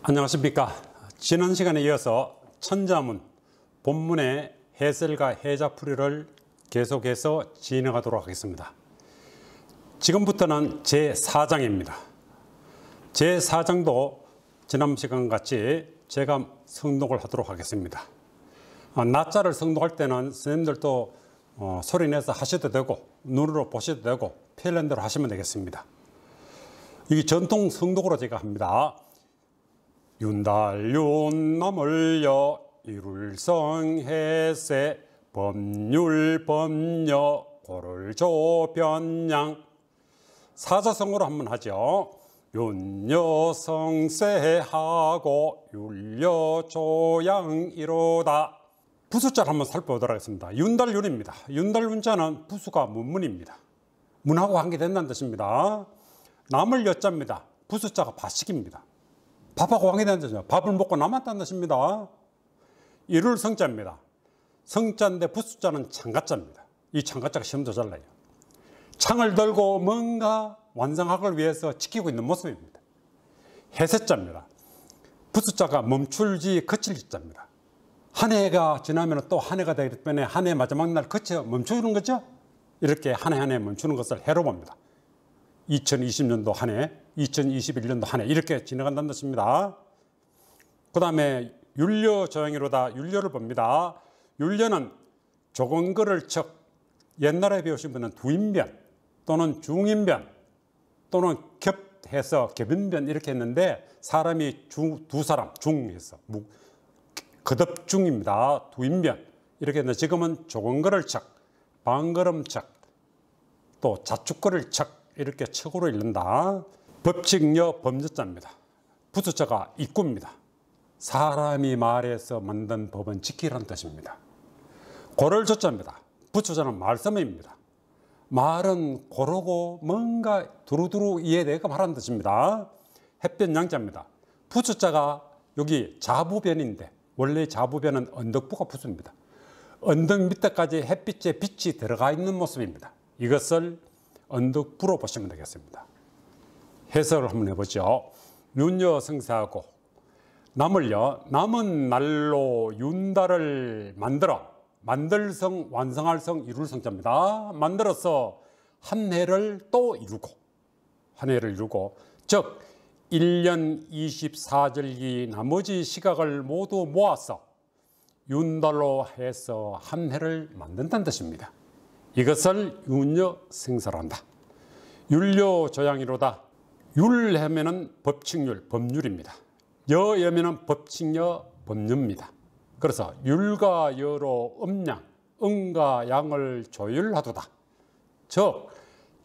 안녕하십니까. 지난 시간에 이어서 천자문 본문의 해설과 해자풀이를 계속해서 진행하도록 하겠습니다. 지금부터는 제4장입니다. 제4장도 지난 시간 같이 제가 성독을 하도록 하겠습니다. 낮자를 성독할 때는 선생님들도 소리내서 하셔도 되고 눈으로 보셔도 되고 편한 대로 하시면 되겠습니다. 이게 전통 성독으로 제가 합니다. 윤달윤 나물여 이룰성해세 법률법녀 고를조변양 사자성어로 한번 하죠. 윤여성세하고 율려조양이로다. 부수자를 한번 살펴보도록 하겠습니다. 윤달윤입니다. 윤달윤자는 부수가 문문입니다. 문하고 관계된다는 뜻입니다. 남을 여자입니다. 부수자가 바식입니다. 밥하고 관계되는 뜻이죠. 밥을 먹고 남았다는 뜻입니다. 이룰 성자입니다. 성자인데 부수자는 창가자입니다. 이 창가자가 시험도 잘 나요. 창을 들고 뭔가 완성학을 위해서 지키고 있는 모습입니다. 해세자입니다. 부수자가 멈출지 그칠지 자입니다. 한 해가 지나면 또 한 해가 되기 때문에 한 해 마지막 날 그쳐 멈추는 거죠. 이렇게 한 해 한 해 멈추는 것을 해로 봅니다. 2020년도 한 해, 2021년도 한 해 이렇게 지나간다는 뜻입니다. 그 다음에 율려조양이로다. 율려를 봅니다. 율려는 조건거를 척 옛날에 배우신 분은 두인변 또는 중인변 또는 겹해서 겹인변 이렇게 했는데 사람이 두 사람 중해서 거듭중입니다. 두인변 이렇게 했는데 지금은 조건거를 척 반걸음 척 또 자축거를 척 이렇게 척으로 읽는다. 법칙여 법여자입니다. 부수자가 입구입니다. 사람이 말해서 만든 법은 지키라는 뜻입니다. 고를조자입니다. 부수자는 말씀입니다. 말은 고르고 뭔가 두루두루 이해되고 말하는 뜻입니다. 햇변양자입니다. 부수자가 여기 자부변인데 원래 자부변은 언덕부가 부수입니다. 언덕 밑에까지 햇빛에 빛이 들어가 있는 모습입니다. 이것을 언덕부로 보시면 되겠습니다. 해석을 한번 해보죠. 윤여성사하고 남을요. 남은 날로 윤달을 만들어 만들성 완성할 성 이룰 성자입니다. 만들어서 한 해를 또 이루고 한 해를 이루고 즉 1년 24절기 나머지 시각을 모두 모아서 윤달로 해서 한 해를 만든다는 뜻입니다. 이것을 윤여생사란다. 율려조양이로다. 율하면은 법칙률, 법률입니다. 여하면은 법칙여, 법률입니다. 그래서 율과 여로 음양, 음과 양을 조율하도다. 즉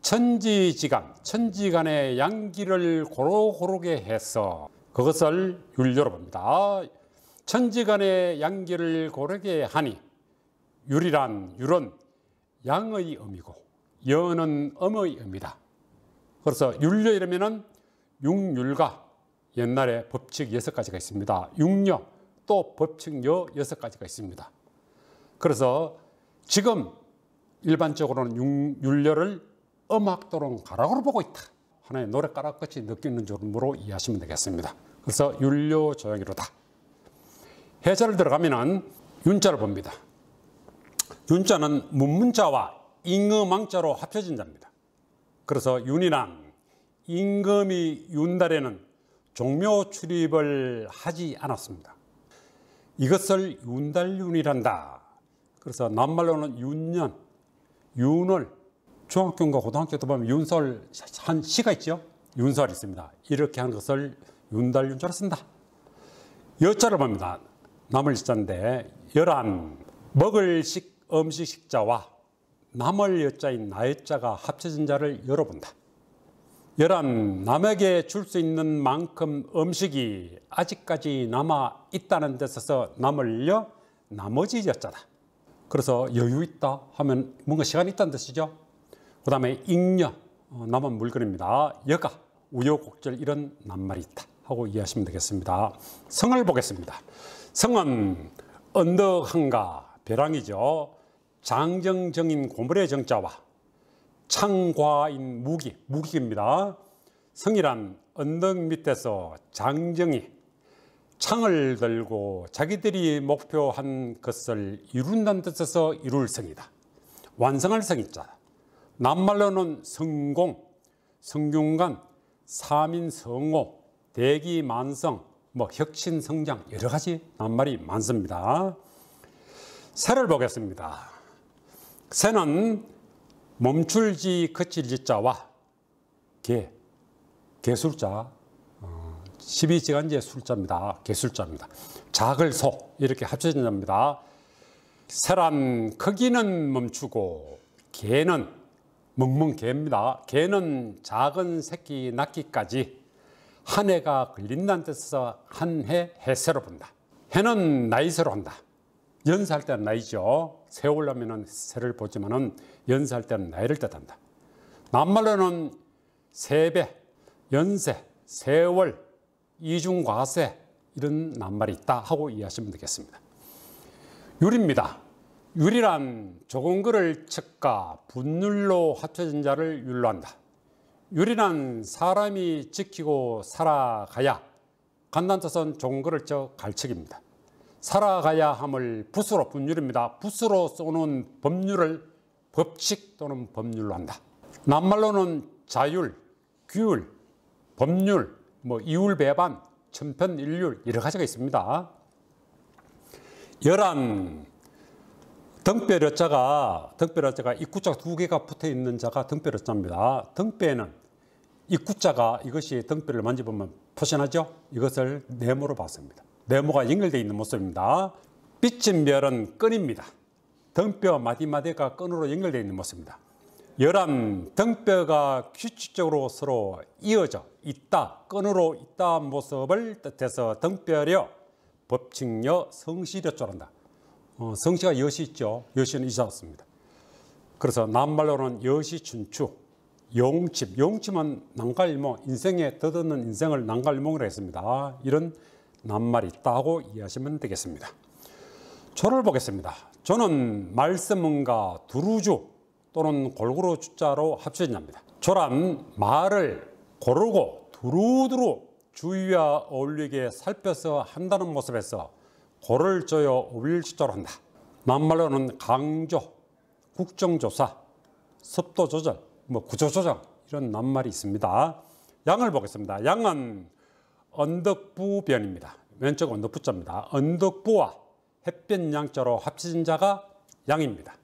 천지지간, 천지간의 양기를 고루고루게 해서 그것을 율려로 봅니다. 천지간의 양기를 고르게 하니 율이란 율은 양의 의미고 여는 음의 의미다. 그래서 율려 이러면은 육율가 옛날에 법칙 6가지가 있습니다. 육려 또 법칙 여 6가지가 있습니다. 그래서 지금 일반적으로는 율려를 음악도론 가락으로 보고 있다. 하나의 노랫가락같이 느끼는 점으로 이해하시면 되겠습니다. 그래서 율려조양이로다. 해설을 들어가면은 윤자를 봅니다. 윤자는 문문자와 임금왕자로 합쳐진 자입니다. 그래서 윤이란 임금이 윤달에는 종묘 출입을 하지 않았습니다. 이것을 윤달윤이란다. 그래서 낱말로는 윤년, 윤월, 중학교인가 고등학교 때 보면 윤설 한 시가 있죠. 윤설이 있습니다. 이렇게 하는 것을 윤달윤자로 쓴다. 여자를 봅니다. 남을 자인데 열한 먹을 음식 식자와 남을 여자인 나여자가 합쳐진 자를 열어본다. 열한 남에게 줄 수 있는 만큼 음식이 아직까지 남아 있다는 데서 남을 여 나머지 여자다. 그래서 여유 있다 하면 뭔가 시간이 있다는 뜻이죠. 그 다음에 잉여 남은 물건입니다. 여가 우여곡절 이런 낱말이 있다 하고 이해하시면 되겠습니다. 성을 보겠습니다. 성은 언덕한가 벼랑이죠. 장정정인 고물의 정자와 창과인 무기입니다. 성이란 언덕 밑에서 장정이 창을 들고 자기들이 목표한 것을 이룬다는 뜻에서 이룰 성이다. 완성할 성이자. 낱말로는 성공, 성균관, 사민성오, 대기만성, 혁신성장 여러 가지 낱말이 많습니다. 새를 보겠습니다. 새는 멈출지 그칠지 자와 개술자 12시간제 술자입니다. 개술자입니다. 작을 소 이렇게 합쳐진 자입니다. 새란 크기는 멈추고 개는 멍멍개입니다. 개는 작은 새끼 낳기까지 한 해가 걸린다는 뜻에서 한 해 해새로 본다. 해는 나이새로 한다. 연사할 때는 나이죠. 새 오려면 새를 보지만은 연사할 때는 나이를 뜻한다. 낱말로는 세배, 연세, 세월, 이중과세 이런 낱말이 있다 하고 이해하시면 되겠습니다. 유리입니다. 유리란 좋은 거를 척가 분율로 합쳐진 자를 율로한다. 유리란 사람이 지키고 살아가야 간단한 뜻은 좋은 거를 갈척입니다. 살아가야 함을 붓으로 분율입니다. 붓으로 쏘는 법률을 법칙 또는 법률로 한다. 낱말로는 자율, 규율, 법률, 이율배반, 천편일률 여러 가지가 있습니다. 열한 등뼈자가 입구자 두 개가 붙어 있는 자가 등뼈자입니다. 등뼈에는 입구자가 이것이 등뼈를 만져보면 표시나죠? 이것을 네모로 봤습니다. 네모가 연결되어 있는 모습입니다. 삐친 별은 끈입니다. 등뼈 마디마디가 끈으로 연결되어 있는 모습입니다. 열한 등뼈가 규칙적으로 서로 이어져 있다, 끈으로 있다 모습을 뜻해서 등뼈려, 법칙려, 성시려 쪼란다. 성시가 여시 있죠. 여시는 이사였습니다. 그래서 낱말로는 여시춘추, 용침, 용침은 난갈일몽, 인생에 덧없는 인생을 난갈일몽으로 했습니다. 이런 낱말이 있다고 이해하시면 되겠습니다. 조를 보겠습니다. 조는 말씀문과 두루주 또는 골고루 주자로 합쳐진 자입니다. 조란 말을 고르고 두루두루 주의와 어울리게 살펴서 한다는 모습에서 고를 조여 어울릴주자로 한다. 낱말로는 강조, 국정조사, 습도조절, 구조조정 이런 낱말이 있습니다. 양을 보겠습니다. 양은 언덕부변입니다. 왼쪽 언덕부자입니다. 언덕부와 햇볕 양자로 합쳐진 자가 양입니다.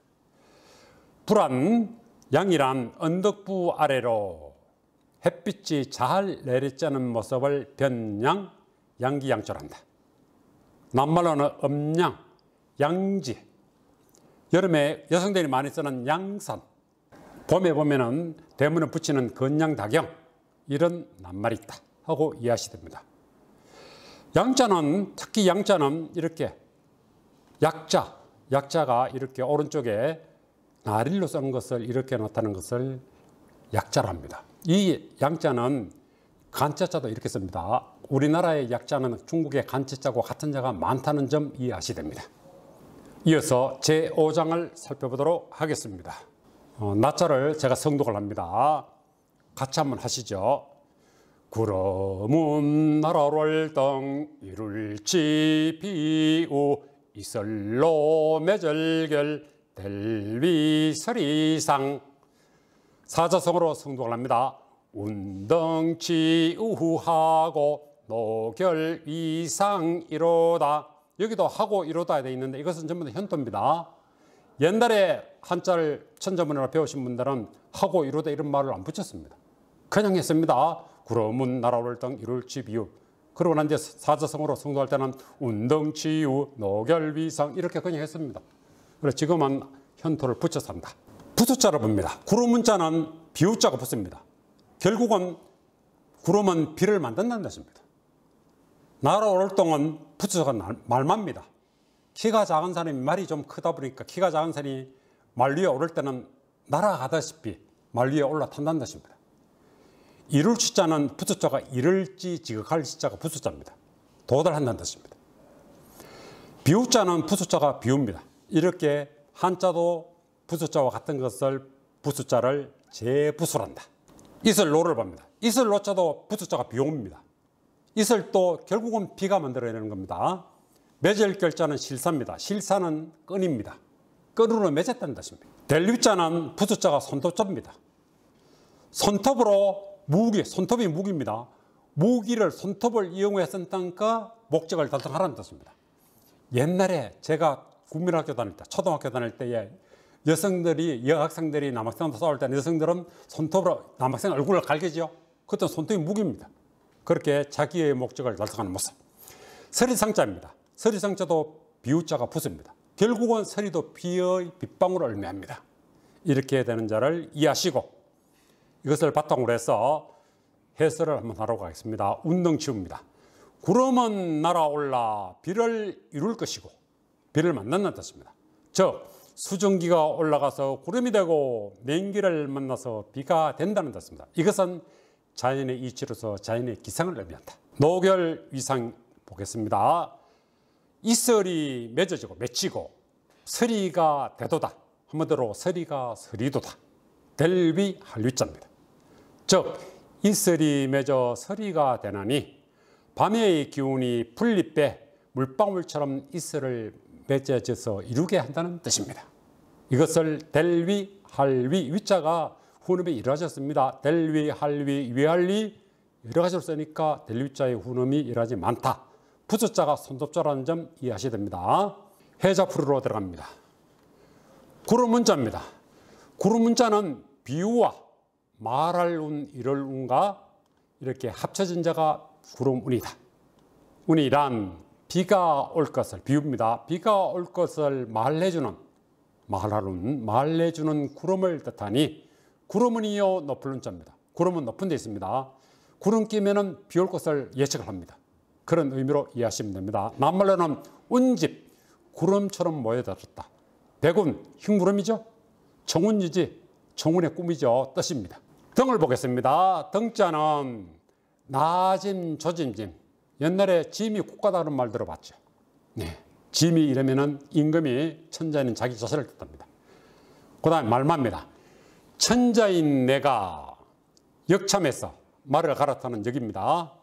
불안, 양이란 언덕부 아래로 햇빛이 잘 내리쬐는 모습을 변양, 양기양조로 한다. 낱말로는 음양, 양지, 여름에 여성들이 많이 쓰는 양산, 봄에 보면은 대문에 붙이는 건양다경 이런 낱말이 있다 하고 이해하시면 됩니다. 양자는 특히 양자는 이렇게 약자가 이렇게 오른쪽에 나릴로 쓰는 것을 이렇게 나타내는 것을 약자로 합니다. 이 양자는 간자자도 이렇게 씁니다. 우리나라의 약자는 중국의 간자자고 같은 자가 많다는 점 이해하시면 됩니다. 이어서 제5장을 살펴보도록 하겠습니다. 나자를 제가 성독을 합니다. 같이 한번 하시죠. 구름은 나라를 땅 이룰지 비우 이설로 매절결 델위설이상. 사자성어로 성독을 합니다. 운덩치 우하고 노결위상 이로다. 여기도 하고 이로다 되어 있는데 이것은 전부 다 현토입니다. 옛날에 한자를 천자문으로 배우신 분들은 하고 이로다 이런 말을 안 붙였습니다. 그냥 했습니다. 구름은 나라를 땅 이룰지 비우. 그러고 난 이제 사자성어로 성독할 때는 운덩치우 노결위상 이렇게 그냥 했습니다. 그래서 지금은 현토를 붙여서 한다. 부수자를 봅니다. 구름문자는 비우자가 붙습니다. 결국은 구름은 비를 만든다는 뜻입니다. 날아올 동안 부수자가 말맙니다. 키가 작은 사람이 말이 좀 크다 보니까 키가 작은 사람이 말 위에 오를 때는 날아가다시피 말 위에 올라탄다는 뜻입니다. 이룰 시자는 부수자가 이룰지 지극할 시자가 부수자입니다. 도달한다는 뜻입니다. 비우자는 부수자가 비웁니다. 이렇게 한자도 부수자와 같은 것을 부수자를 재부수란다. 이슬로를 봅니다. 이슬로자도 부수자가 비옵니다. 이슬도 결국은 비가 만들어내는 겁니다. 맺을 결자는 실사입니다. 실사는 끈입니다. 끈으로 맺었다는 뜻입니다. 델위자는 부수자가 손톱자입니다. 손톱으로 무기, 손톱이 무기입니다. 무기를 손톱을 이용해 쓴다니까 목적을 달성하라는 뜻입니다. 옛날에 제가 국민학교 다닐 때, 초등학교 다닐 때에 여학생들이 남학생과 싸울 때 여성들은 손톱으로 남학생 얼굴을 갈기죠. 그것도 손톱이 무기입니다. 그렇게 자기의 목적을 달성하는 모습. 서리상자입니다. 서리상자도 비우자가 부수입니다. 결국은 서리도 비의 빗방울을 의미합니다. 이렇게 되는 자를 이해하시고 이것을 바탕으로 해서 해설을 한번 하러 가겠습니다. 운동치우입니다. 구름은 날아올라 비를 이룰 것이고 비를 만난다는 뜻입니다. 즉 수증기가 올라가서 구름이 되고 냉기를 만나서 비가 된다는 뜻입니다. 이것은 자연의 이치로서 자연의 기상을 의미한다. 노결위상 보겠습니다. 이설이 맺어지고 맺히고 서리가 되도다. 한마디로 서리가 서리도다. 델비 할위자입니다. 즉 이설이 맺어 서리가 되나니 밤의 기운이 분리빼 물방울처럼 이설을 맺어져서 이루게 한다는 뜻입니다. 이것을 델위, 할위, 위자가 훈음이 이루어졌습니다. 델위, 할위, 위할위 여러 가지로 쓰니까 델위자의 훈음이 일하지 많다. 부수자가 손톱자라는 점 이해하셔야 됩니다. 해자풀이로 들어갑니다. 구름문자입니다. 구름문자는 비유와 말할 운, 이럴 운과 이렇게 합쳐진 자가 구름운이다. 운이란 비가 올 것을 비웁니다. 비가 올 것을 말해주는 말할 운, 말해주는 구름을 뜻하니 구름운이요 높을 운자입니다. 구름은 높은 데 있습니다. 구름 끼면은 비 올 것을 예측을 합니다. 그런 의미로 이해하시면 됩니다. 남말로는 운집, 구름처럼 모여들었다. 백운, 흰구름이죠. 정운이지, 정운의 꿈이죠. 뜻입니다. 등을 보겠습니다. 등자는 나짐, 조짐짐. 옛날에 짐이 국가다는 말 들어봤죠. 네. 짐이 이러면은 임금이 천자인 자기 자신을 뜻합니다. 그 다음에 말마입니다. 천자인 내가 역참해서 말을 갈아타는 역입니다.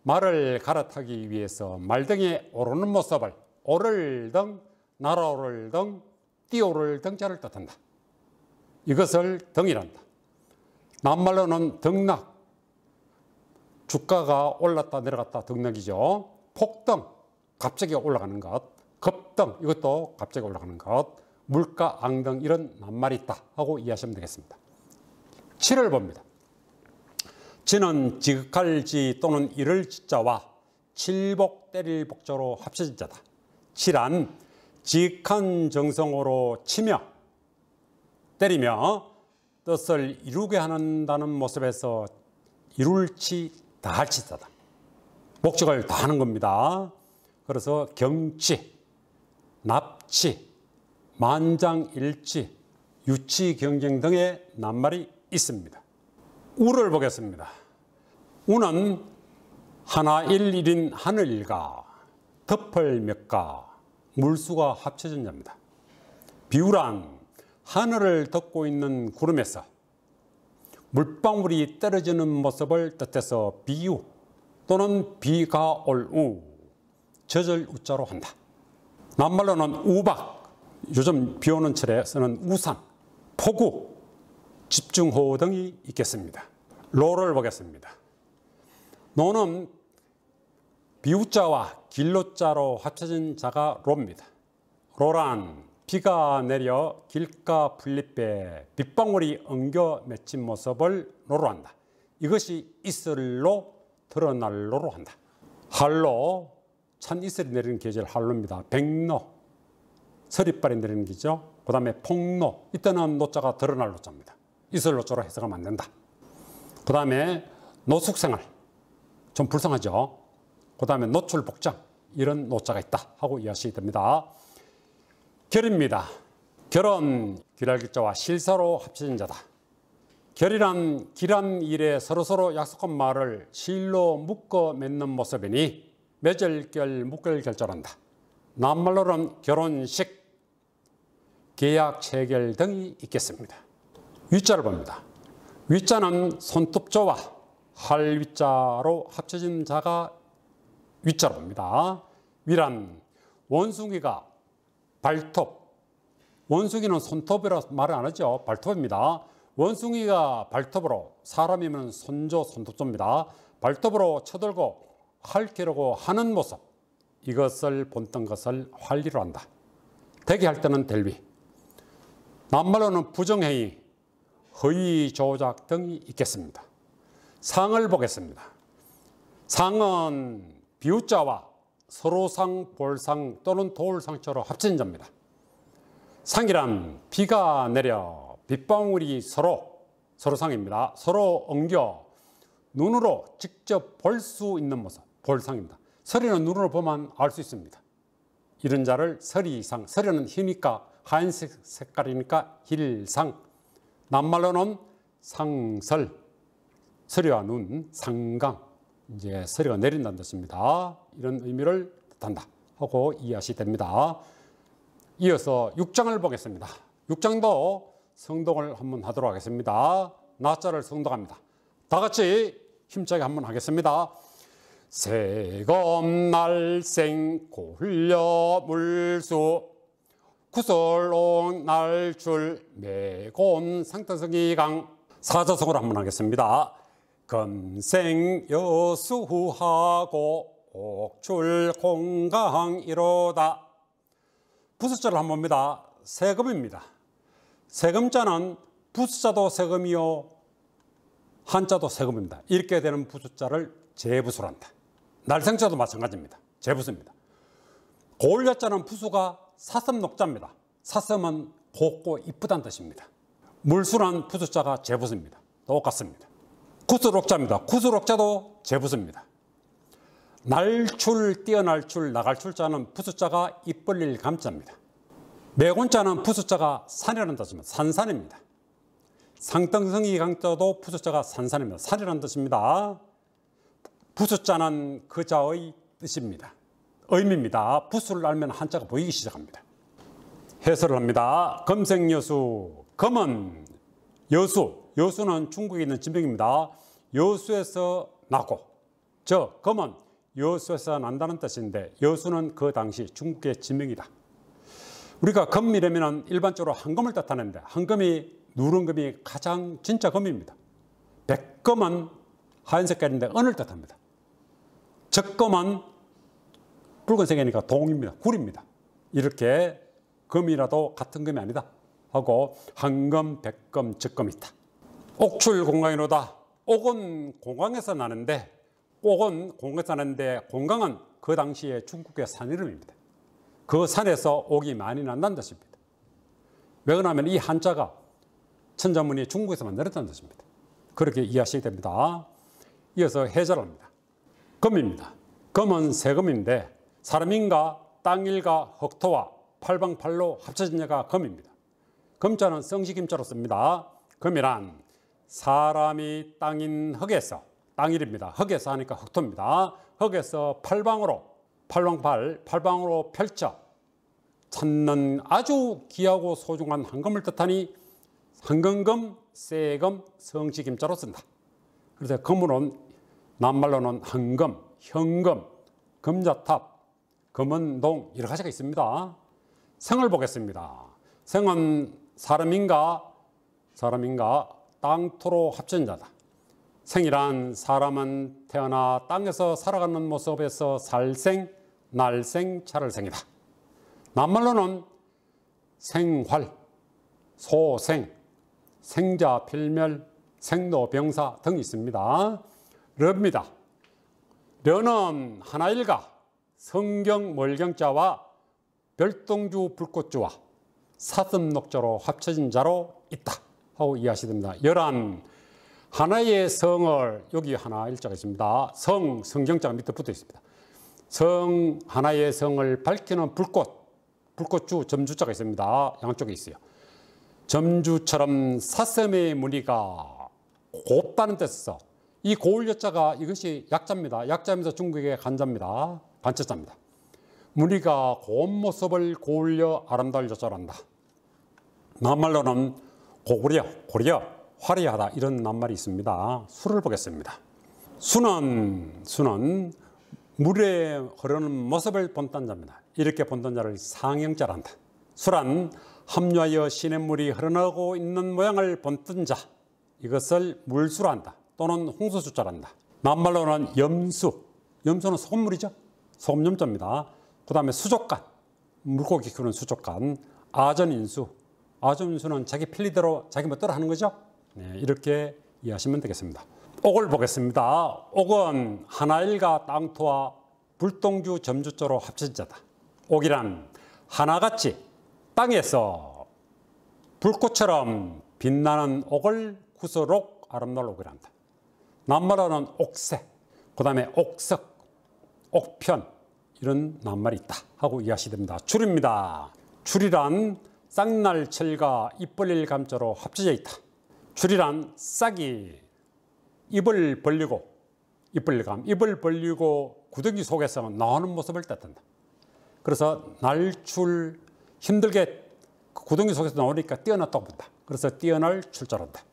말을 갈아타기 위해서 말등에 오르는 모습을 오를 등, 날아오를 등, 뛰오를 등자를 뜻한다. 이것을 등이란다. 남말로는 등락, 주가가 올랐다 내려갔다 등락이죠. 폭등, 갑자기 올라가는 것. 급등, 이것도 갑자기 올라가는 것. 물가 앙등 이런 낱말이 있다 하고 이해하시면 되겠습니다. 치를 봅니다. 지는 지극할 지 또는 이를 지자와 칠복 때릴 복자로 합쳐진 자다. 치란 지극한 정성으로 치며 때리며 뜻을 이루게 한다는 모습에서 이룰치 다할 치자다. 목적을 다하는 겁니다. 그래서 경치, 납치, 만장일치, 유치 경쟁 등의 낱말이 있습니다. 우를 보겠습니다. 우는 하나 일일인 하늘일가, 덮을 몇가, 물수가 합쳐진 자입니다. 비우란 하늘을 덮고 있는 구름에서 물방울이 떨어지는 모습을 뜻해서 비유 또는 비가 올 우, 젖을 우자로 한다. 남말로는 우박, 요즘 비 오는 철에 쓰는 우산, 폭우, 집중호우 등이 있겠습니다. 로를 보겠습니다. 노는 비우자와 길로자로 합쳐진 자가 로입니다. 로란 비가 내려 길가 분리빼 빗방울이 엉겨 맺힌 모습을 로로 한다. 이것이 이슬로 드러날 로로 한다. 할로, 찬 이슬이 내리는 계절 할로입니다. 백로, 서리발이 내리는 기죠. 그 다음에 폭로, 이때는 노자가 드러날 노자입니다. 이슬로자로 해석하면 안 된다. 그 다음에 노숙생활, 좀 불쌍하죠. 그 다음에 노출복장, 이런 노자가 있다 하고 이해하시기 됩니다. 결입니다. 결은 길알기자와 실사로 합쳐진 자다. 결이란 길한 일에 서로서로 약속한 말을 시일로 묶어 맺는 모습이니 맺을결 묶을결절한다. 낱말로는 결혼식, 계약 체결 등이 있겠습니다. 위자를 봅니다. 위자는 손톱자와 할위자로 합쳐진 자가 위자로 봅니다. 위란 원숭이가 발톱, 원숭이는 손톱이라 말을 안 하죠. 발톱입니다. 원숭이가 발톱으로, 사람이면 손조, 손톱조입니다. 발톱으로 쳐들고 핥기려고 하는 모습, 이것을 본뜬 것을 활리로 한다. 대기할 때는 델위. 낱말로는 부정행위, 허위 조작 등이 있겠습니다. 상을 보겠습니다. 상은 비유자와 서로상, 볼상 또는 도울상처로 합친 자입니다. 상이란 비가 내려 빗방울이 서로상입니다. 서로 엉겨 눈으로 직접 볼 수 있는 모습, 볼상입니다. 서리는 눈으로 보면 알 수 있습니다. 이런 자를 서리상, 서리는 희니까 하얀색 색깔이니까 힐상, 낱말로는 상설, 서리와 눈, 상강, 이제 서리가 내린다는 뜻입니다. 이런 의미를 뜻한다 하고 이해하시면 됩니다. 이어서 6장을 보겠습니다. 6장도 성독을 한번 하도록 하겠습니다. 나자를 성독합니다. 다 같이 힘차게 한번 하겠습니다. 세검 날생 고흘려 물수 구설옹 날출 매곤 상태성이강. 사자성어로 한번 하겠습니다. 금생 여수하고 옥출 공강 이로다. 부수자를 한번 봅니다. 세금입니다. 세금자는 부수자도 세금이요 한자도 세금입니다. 이렇게 되는 부수자를 재부수란다. 날생자도 마찬가지입니다. 재부수입니다. 고을여자는 부수가 사슴녹자입니다. 사슴은 곱고 이쁘다는 뜻입니다. 물수란 부수자가 재부수입니다. 똑같습니다. 구수록자입니다. 구수록자도 재부수입니다. 날출, 뛰어날출, 나갈출자는 부수자가 입 벌릴 감자입니다. 매곤자는 부수자가 산이라는 뜻입니다. 산산입니다. 상등성이 강자도 부수자가 산산입니다. 산이라는 뜻입니다. 부수자는 그 자의 뜻입니다. 의미입니다. 부수를 알면 한자가 보이기 시작합니다. 해설을 합니다. 금생여수, 금은 여수, 여수는 중국에 있는 지명입니다. 여수에서 나고, 금은 여수에서 난다는 뜻인데 여수는 그 당시 중국의 지명이다. 우리가 금이라면 일반적으로 한금을 뜻하는데 한금이 누른 금이 가장 진짜 금입니다. 백금은 하얀 색깔인데 은을 뜻합니다. 적금은 붉은색이니까 동입니다. 굴입니다. 이렇게 금이라도 같은 금이 아니다 하고 한금, 백금, 적금이 있다. 옥출 공강이로다. 옥은 공강에서 나는데 옥은 공강에서 나는데 공강은 그 당시에 중국의 산 이름입니다. 그 산에서 옥이 많이 난다는 뜻입니다. 왜 그러냐면 이 한자가 천자문이 중국에서 만들었다는 뜻입니다. 그렇게 이해하시게 됩니다. 이어서 해설합니다. 금입니다. 금은 세금인데 사람인가 땅일가 흑토와 팔방팔로 합쳐진 자가 금입니다. 금자는 성시김자로 씁니다. 금이란 사람이 땅인 흙에서, 땅일입니다. 흙에서 하니까 흑토입니다. 흙에서 팔방으로 펼쳐 찾는 아주 귀하고 소중한 한금을 뜻하니 한금금, 세금, 성시김자로 쓴다. 그래서 금으로는 낱말로는 한금, 현금, 금자탑, 금은동 여러 가지가 있습니다. 생을 보겠습니다. 생은 사람인가 땅토로 합친 자다. 생이란 사람은 태어나 땅에서 살아가는 모습에서 살생, 날생, 차를생이다. 낱말로는 생활, 소생, 생자, 필멸, 생로병사 등이 있습니다. 려입니다. 려는 하나일가, 성경 멀경자와 별동주 불꽃주와 사슴녹자로 합쳐진 자로 있다 하고 이해하시면 됩니다. 열한 하나의 성을, 여기 하나 일자가 있습니다. 성경자가 밑에 붙어 있습니다. 성 하나의 성을 밝히는 불꽃주 점주자가 있습니다. 양쪽에 있어요. 점주처럼 사슴의 무늬가 곱다는 뜻에서 이 고울 여자가 이것이 약자입니다. 약자면서 중국의 간자입니다. 간자자입니다. 무늬가 고운 모습을 고울려 아름다울 여자란다. 낱말로는 고구려, 고려, 화려하다 이런 낱말이 있습니다. 수를 보겠습니다. 수는 물에 흐르는 모습을 본딴 자입니다. 이렇게 본딴 자를 상형자란다. 수란 합류하여 시냇물이 흐르고 있는 모양을 본뜬 자, 이것을 물수란다. 또는 홍수수자란다. 낱말로는 염수, 염수는 소금물이죠. 소금염자입니다. 그 다음에 수족관, 물고기 키우는 수족관. 아전인수, 아전인수는 자기 편리대로 자기 멋대로 하는 거죠. 네, 이렇게 이해하시면 되겠습니다. 옥을 보겠습니다. 옥은 하나일과 땅토와 불똥주 점주조로 합쳐진 자다. 옥이란 하나같이 땅에서 불꽃처럼 빛나는 옥을 구설옥 아름다울 옥이란다. 낱말로는 옥새, 그 다음에 옥석, 옥편 이런 낱말이 있다 하고 이해하시면 됩니다. 줄입니다. 줄이란 쌍날철과 입 벌릴 감자로 합쳐져 있다. 줄이란 싹이 입을 벌리고 입을 벌리고 구덩이 속에서 나오는 모습을 뜻한다. 그래서 날출 힘들게 구덩이 속에서 나오니까 뛰어났다고 본다. 그래서 뛰어날 출자란다.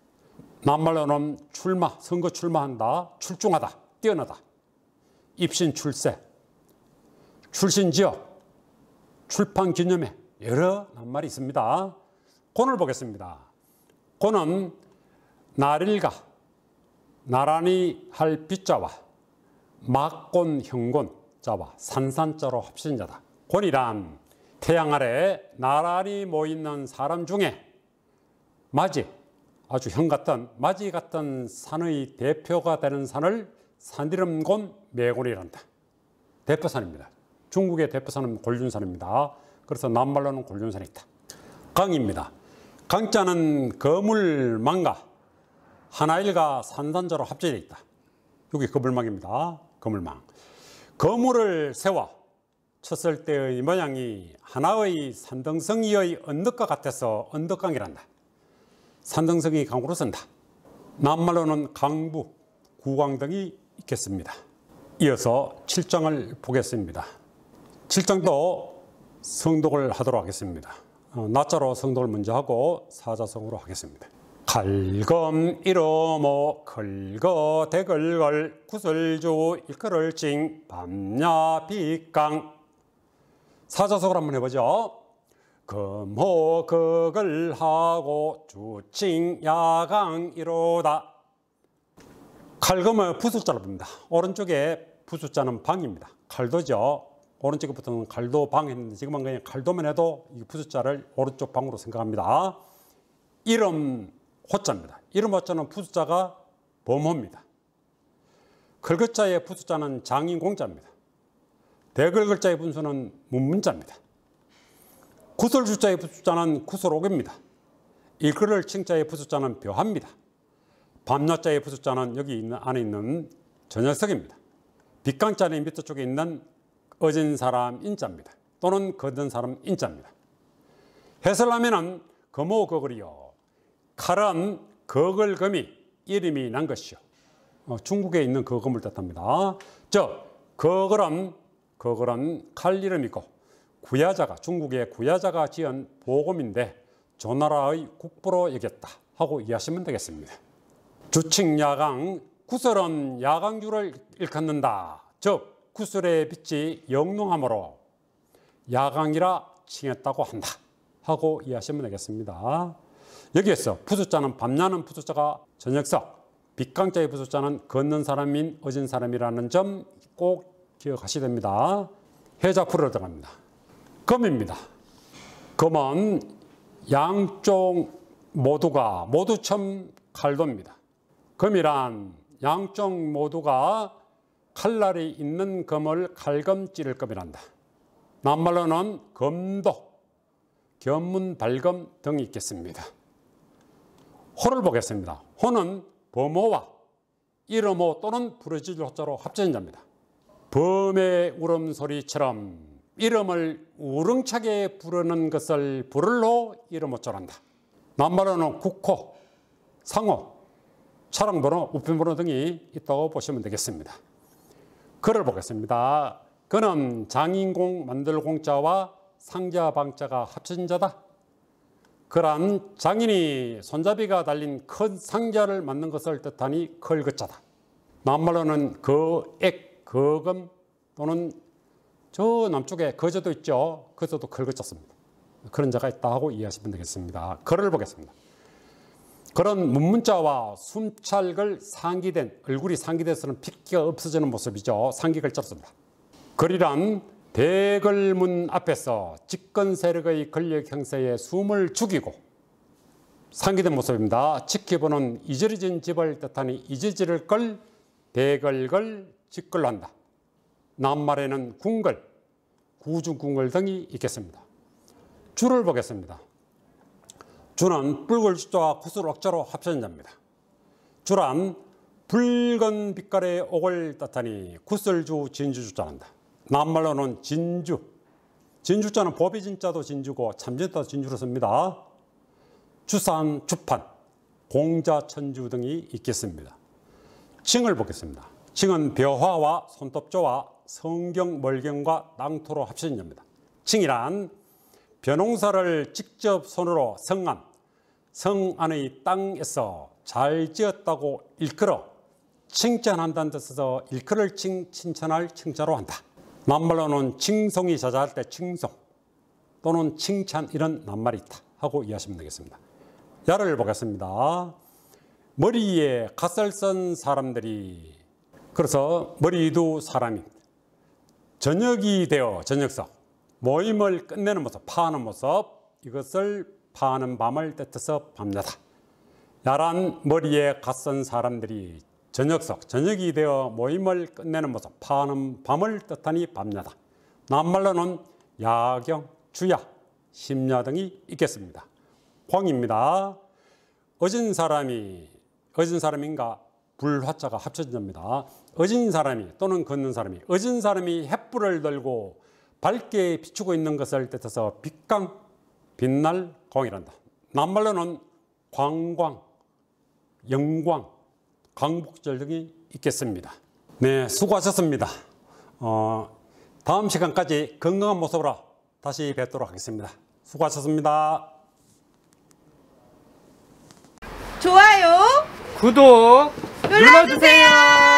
낱말로는 출마, 선거 출마한다, 출중하다, 뛰어나다. 입신 출세, 출신 지역, 출판 기념회 여러 낱말이 있습니다. 곤을 보겠습니다. 곤은 날일가, 나란히 할 빗자와 막곤, 형곤 자와 산산자로 합친 자다. 곤이란 태양 아래 나란히 모이는 사람 중에 맞이, 아주 형 같은 맞이 같은 산의 대표가 되는 산을 산이름곤 매곤이란다. 대표산입니다. 중국의 대표산은 곤륜산입니다. 그래서 낱말로는 곤륜산이 있다. 강입니다. 강자는 거물망과 하나일과 산산자로 합쳐져 있다. 여기 거물망입니다. 거물망. 거물을 세워 쳤을 때의 모양이 하나의 산등성이의 언덕과 같아서 언덕강이란다. 산등성이 강으로 선다. 낱말로는 강부, 구강 등이 있겠습니다. 이어서 7장을 보겠습니다. 7장도 성독을 하도록 하겠습니다. 나자로 성독을 먼저 하고 사자성어로 하겠습니다. 칼검 이로모 걸거 대걸걸 구슬주 일컬을징 밤야 빗강. 사자성어를 한번 해보죠. 금호 극을 하고 주칭 야강 이로다. 칼검을 부숫자로 봅니다. 오른쪽에 부숫자는 방입니다. 칼도죠. 오른쪽에 붙은 칼도 방 했는데 지금은 그냥 칼도만 해도 이 부숫자를 오른쪽 방으로 생각합니다. 이름 호자입니다. 이름 호자는 부숫자가 범호입니다. 글글자의 부숫자는 장인공자입니다. 대글글자의 분수는 문문자입니다. 구설주자의 부숫자는 구설옥입니다. 일글을 칭자의 부숫자는 묘합니다. 밤야자의 부숫자는 여기 안에 있는 전역석입니다. 빗강자는 밑에 쪽에 있는 어진 사람 인자입니다. 또는 거둔 사람 인자입니다. 해설하면은 거모거글이요. 칼은 거글검이 이름이 난 것이요. 중국에 있는 거검을 뜻합니다. 거글은 칼 이름이고 구야자가 중국의 구야자가 지은 보검인데 조나라의 국보로 여겼다 하고 이해하시면 되겠습니다. 주칭야강 구설은 야강주를 일컫는다. 즉 구설의 빛이 영롱함으로 야강이라 칭했다고 한다 하고 이해하시면 되겠습니다. 여기에서 부숫자는 밤야는 부숫자가 전역석, 빗강자의 부숫자는 걷는 사람인 어진 사람이라는 점 꼭 기억하셔야 됩니다. 해자풀을 들어갑니다. 검입니다. 검은 양쪽 모두가 모두첨 칼도입니다. 검이란 양쪽 모두가 칼날이 있는 검을 칼검 찌를 검이란다. 낱말로는 검도, 견문, 발검 등이 있겠습니다. 호를 보겠습니다. 호는 범호와 이름호 또는 부르짖을 호자로 합쳐진 자입니다. 범의 울음소리처럼 이름을 우렁차게 부르는 것을 부를로 이름호자란다. 낱말로는 국호, 상호, 차량번호, 우편번호 등이 있다고 보시면 되겠습니다. 글을 보겠습니다. 그는 장인공 만들 공자와 상자 방자가 합쳐진 자다. 그란 장인이 손잡이가 달린 큰 상자를 만든 것을 뜻하니 걸거자다. 낱말로는 거액, 거금 또는 저 남쪽에 거저도 있죠. 거저도 걸거자입니다. 그런 자가 있다 하고 이해하시면 되겠습니다. 글을 보겠습니다. 그런 문문자와 숨찰글 상기된, 얼굴이 상기돼서는 핏기가 없어지는 모습이죠. 상기글자입니다. 글이란 대글문 앞에서 집권 세력의 권력 형세에 숨을 죽이고 상기된 모습입니다. 지켜보는 이저리진 집을 뜻하니 이저지를 걸, 대걸걸, 직걸로 한다. 낱말에는 궁글, 구중궁글 등이 있겠습니다. 주를 보겠습니다. 주는 붉은 주자와 구슬 억자로 합쳐진 자입니다. 주란 붉은 빛깔의 옥을 뜻하니 구슬주, 진주주자란다. 낱말로는 진주, 진주자는 보비진자도 진주고 참진자도 진주로 씁니다. 주산, 주판, 공자, 천주 등이 있겠습니다. 칭을 보겠습니다. 칭은 벼화와 손톱조와 성경, 멀경과 땅토로 합쳐진 자입니다. 칭이란 벼농사를 직접 손으로 성안, 성 안의 땅에서 잘 지었다고 일컬어 칭찬한다는 뜻에서 일컬을 칭찬할 칭자로 한다. 낱말로는 칭송이 자자할 때 칭송 또는 칭찬 이런 낱말이 있다 하고 이해하시면 되겠습니다. 야를 보겠습니다. 머리에 갓을 쓴 사람들이, 그래서 머리도 사람입니다. 저녁이 되어 저녁석, 모임을 끝내는 모습, 파하는 모습, 이것을 파하는 밤을 뜻해서 밤야다. 야란 머리에 갓쓴 사람들이 저녁석, 저녁이 되어 모임을 끝내는 모습, 파하는 밤을 뜻하니 밤야다. 낱말로는 야경, 주야, 심야 등이 있겠습니다. 광입니다. 어진 사람인가 불화자가 합쳐진 겁니다. 어진 사람이 또는 걷는 사람이, 어진 사람이 횃불을 들고 밝게 비추고 있는 것을 뜻해서 빛광, 빛날, 광이란다. 낱말로는 광광, 영광, 광복절 등이 있겠습니다. 네, 수고하셨습니다. 다음 시간까지 건강한 모습으로 다시 뵙도록 하겠습니다. 수고하셨습니다. 좋아요, 구독 눌러주세요.